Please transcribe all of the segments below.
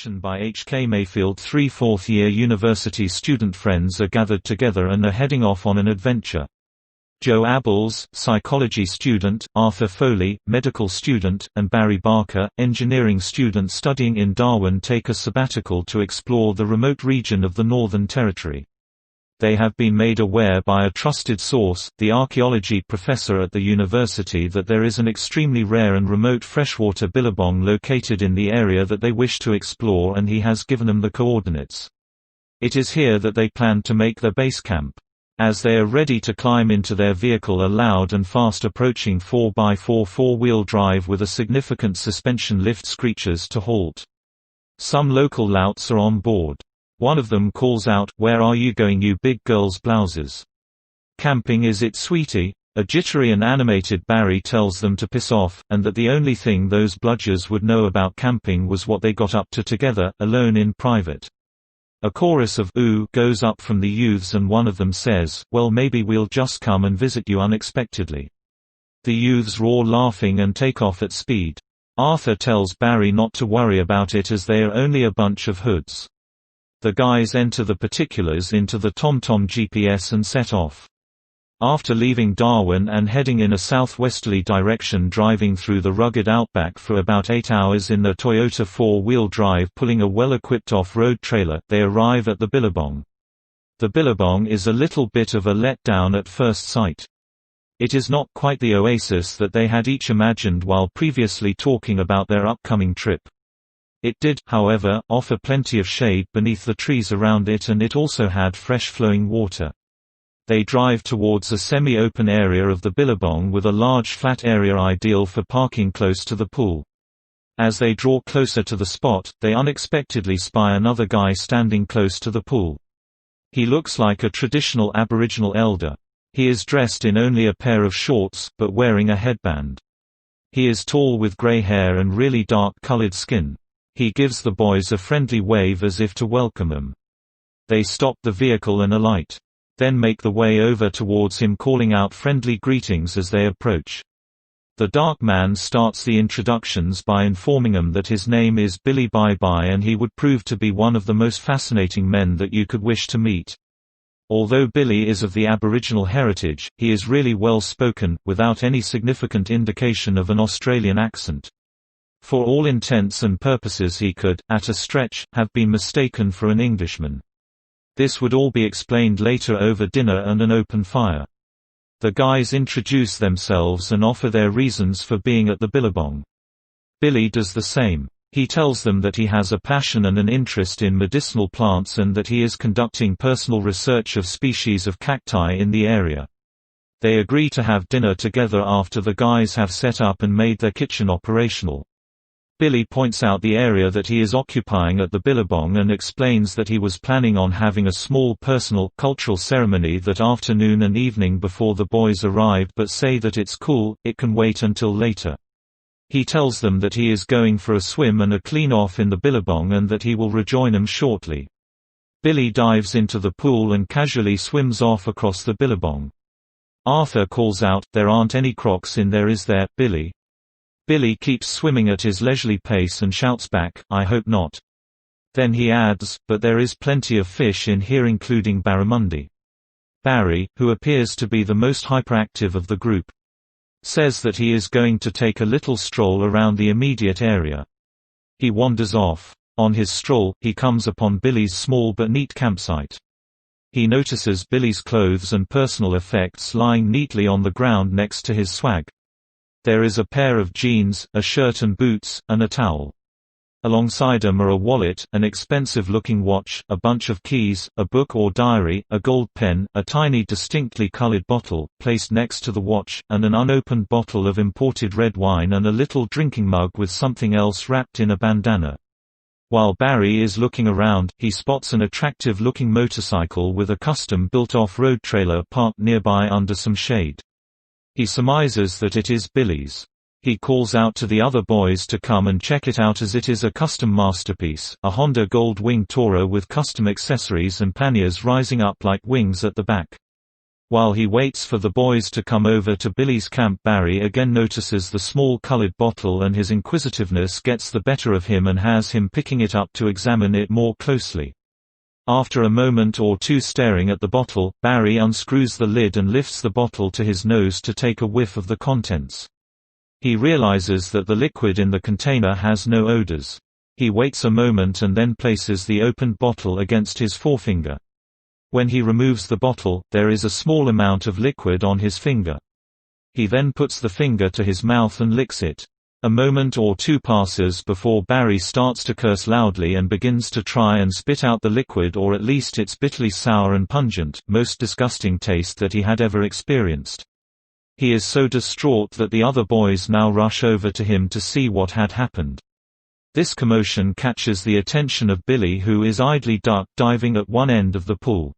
invitation by H.K. Mayfield, 3 fourth-year university student friends are gathered together and are heading off on an adventure. Joe Abels, psychology student, Arthur Foley, medical student, and Barry Barker, engineering student studying in Darwin, take a sabbatical to explore the remote region of the Northern Territory. They have been made aware by a trusted source, the archaeology professor at the university, that there is an extremely rare and remote freshwater billabong located in the area that they wish to explore, and he has given them the coordinates. It is here that they plan to make their base camp. As they are ready to climb into their vehicle, a loud and fast-approaching 4x4 four-wheel drive with a significant suspension lift screeches to halt. Some local louts are on board. One of them calls out, "Where are you going, you big girls' blouses? Camping is it, sweetie?" A jittery and animated Barry tells them to piss off, and that the only thing those bludgers would know about camping was what they got up to together, alone in private. A chorus of "ooh" goes up from the youths, and one of them says, "Well, maybe we'll just come and visit you unexpectedly." The youths roar laughing and take off at speed. Arthur tells Barry not to worry about it, as they are only a bunch of hoods. The guys enter the particulars into the TomTom GPS and set off. After leaving Darwin and heading in a southwesterly direction, driving through the rugged outback for about 8 hours in their Toyota 4-wheel drive pulling a well-equipped off-road trailer, they arrive at the billabong. The billabong is a little bit of a letdown at first sight. It is not quite the oasis that they had each imagined while previously talking about their upcoming trip. It did, however, offer plenty of shade beneath the trees around it, and it also had fresh flowing water. They drive towards a semi-open area of the billabong with a large flat area ideal for parking close to the pool. As they draw closer to the spot, they unexpectedly spy another guy standing close to the pool. He looks like a traditional Aboriginal elder. He is dressed in only a pair of shorts, but wearing a headband. He is tall with gray hair and really dark-colored skin. He gives the boys a friendly wave as if to welcome them. They stop the vehicle and alight. Then make the way over towards him, calling out friendly greetings as they approach. The dark man starts the introductions by informing them that his name is Billy Bye-Bye, and he would prove to be one of the most fascinating men that you could wish to meet. Although Billy is of the Aboriginal heritage, he is really well spoken, without any significant indication of an Australian accent. For all intents and purposes he could, at a stretch, have been mistaken for an Englishman. This would all be explained later over dinner and an open fire. The guys introduce themselves and offer their reasons for being at the billabong. Billy does the same. He tells them that he has a passion and an interest in medicinal plants, and that he is conducting personal research of species of cacti in the area. They agree to have dinner together after the guys have set up and made their kitchen operational. Billy points out the area that he is occupying at the billabong and explains that he was planning on having a small personal, cultural ceremony that afternoon and evening before the boys arrive, but say that it's cool, it can wait until later. He tells them that he is going for a swim and a clean-off in the billabong and that he will rejoin them shortly. Billy dives into the pool and casually swims off across the billabong. Arthur calls out, "There aren't any crocs in there, is there, Billy?" Billy keeps swimming at his leisurely pace and shouts back, "I hope not." Then he adds, "But there is plenty of fish in here, including barramundi." Barry, who appears to be the most hyperactive of the group, says that he is going to take a little stroll around the immediate area. He wanders off. On his stroll, he comes upon Billy's small but neat campsite. He notices Billy's clothes and personal effects lying neatly on the ground next to his swag. There is a pair of jeans, a shirt and boots, and a towel. Alongside him are a wallet, an expensive-looking watch, a bunch of keys, a book or diary, a gold pen, a tiny distinctly colored bottle, placed next to the watch, and an unopened bottle of imported red wine, and a little drinking mug with something else wrapped in a bandana. While Barry is looking around, he spots an attractive-looking motorcycle with a custom-built off-road trailer parked nearby under some shade. He surmises that it is Billy's. He calls out to the other boys to come and check it out, as it is a custom masterpiece, a Honda Gold Wing Tourer with custom accessories and panniers rising up like wings at the back. While he waits for the boys to come over to Billy's camp, Barry again notices the small colored bottle and his inquisitiveness gets the better of him and has him picking it up to examine it more closely. After a moment or two staring at the bottle, Barry unscrews the lid and lifts the bottle to his nose to take a whiff of the contents. He realizes that the liquid in the container has no odors. He waits a moment and then places the opened bottle against his forefinger. When he removes the bottle, there is a small amount of liquid on his finger. He then puts the finger to his mouth and licks it. A moment or two passes before Barry starts to curse loudly and begins to try and spit out the liquid, or at least its bitterly sour and pungent, most disgusting taste that he had ever experienced. He is so distraught that the other boys now rush over to him to see what had happened. This commotion catches the attention of Billy, who is idly duck diving at one end of the pool.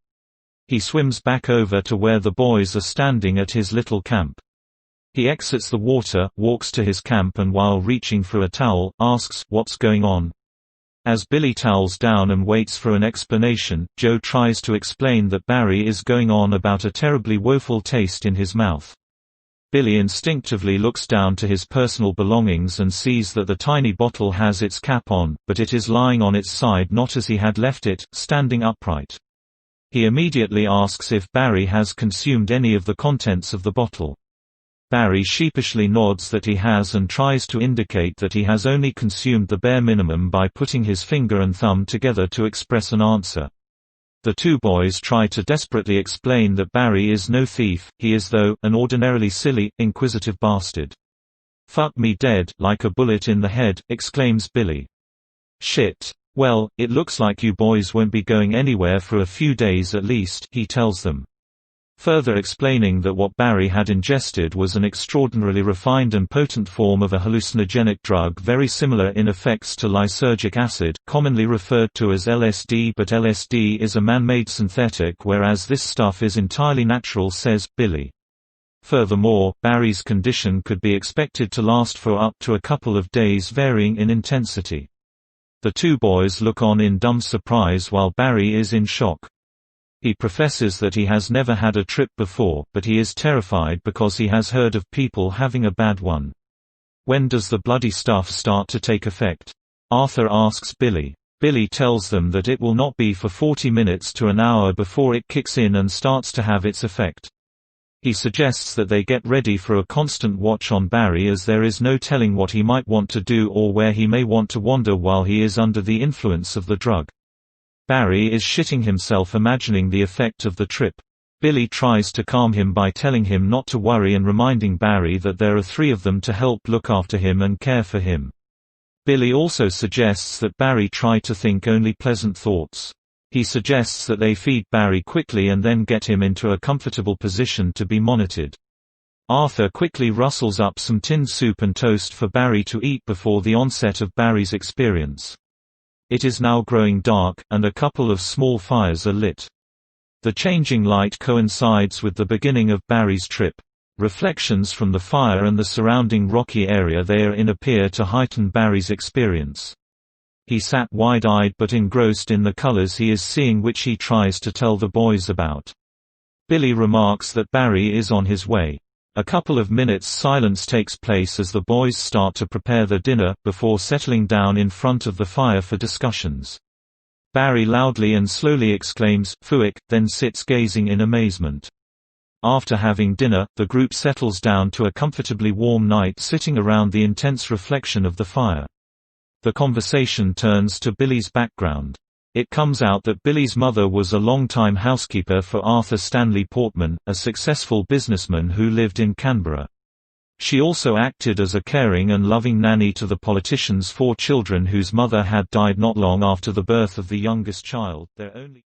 He swims back over to where the boys are standing at his little camp. He exits the water, walks to his camp, and while reaching for a towel, asks, "What's going on?" As Billy towels down and waits for an explanation, Joe tries to explain that Barry is going on about a terribly woeful taste in his mouth. Billy instinctively looks down to his personal belongings and sees that the tiny bottle has its cap on, but it is lying on its side, not as he had left it, standing upright. He immediately asks if Barry has consumed any of the contents of the bottle. Barry sheepishly nods that he has and tries to indicate that he has only consumed the bare minimum by putting his finger and thumb together to express an answer. The two boys try to desperately explain that Barry is no thief, he is though, an ordinarily silly, inquisitive bastard. "Fuck me dead, like a bullet in the head," exclaims Billy. "Shit. Well, it looks like you boys won't be going anywhere for a few days at least," he tells them. Further explaining that what Barry had ingested was an extraordinarily refined and potent form of a hallucinogenic drug very similar in effects to lysergic acid, commonly referred to as LSD, but LSD is a man-made synthetic, whereas this stuff is entirely natural, says Billy. Furthermore, Barry's condition could be expected to last for up to a couple of days, varying in intensity. The two boys look on in dumb surprise while Barry is in shock. He professes that he has never had a trip before, but he is terrified because he has heard of people having a bad one. "When does the bloody stuff start to take effect?" Arthur asks Billy. Billy tells them that it will not be for 40 minutes to an hour before it kicks in and starts to have its effect. He suggests that they get ready for a constant watch on Barry, as there is no telling what he might want to do or where he may want to wander while he is under the influence of the drug. Barry is shitting himself imagining the effect of the trip. Billy tries to calm him by telling him not to worry and reminding Barry that there are 3 of them to help look after him and care for him. Billy also suggests that Barry try to think only pleasant thoughts. He suggests that they feed Barry quickly and then get him into a comfortable position to be monitored. Arthur quickly rustles up some tinned soup and toast for Barry to eat before the onset of Barry's experience. It is now growing dark, and a couple of small fires are lit. The changing light coincides with the beginning of Barry's trip. Reflections from the fire and the surrounding rocky area they are in appear to heighten Barry's experience. He sat wide-eyed but engrossed in the colors he is seeing, which he tries to tell the boys about. Billy remarks that Barry is on his way. A couple of minutes silence takes place as the boys start to prepare their dinner, before settling down in front of the fire for discussions. Barry loudly and slowly exclaims, "Phuic," then sits gazing in amazement. After having dinner, the group settles down to a comfortably warm night sitting around the intense reflection of the fire. The conversation turns to Billy's background. It comes out that Billy's mother was a long-time housekeeper for Arthur Stanley Portman, a successful businessman who lived in Canberra. She also acted as a caring and loving nanny to the politician's 4 children, whose mother had died not long after the birth of the youngest child, their only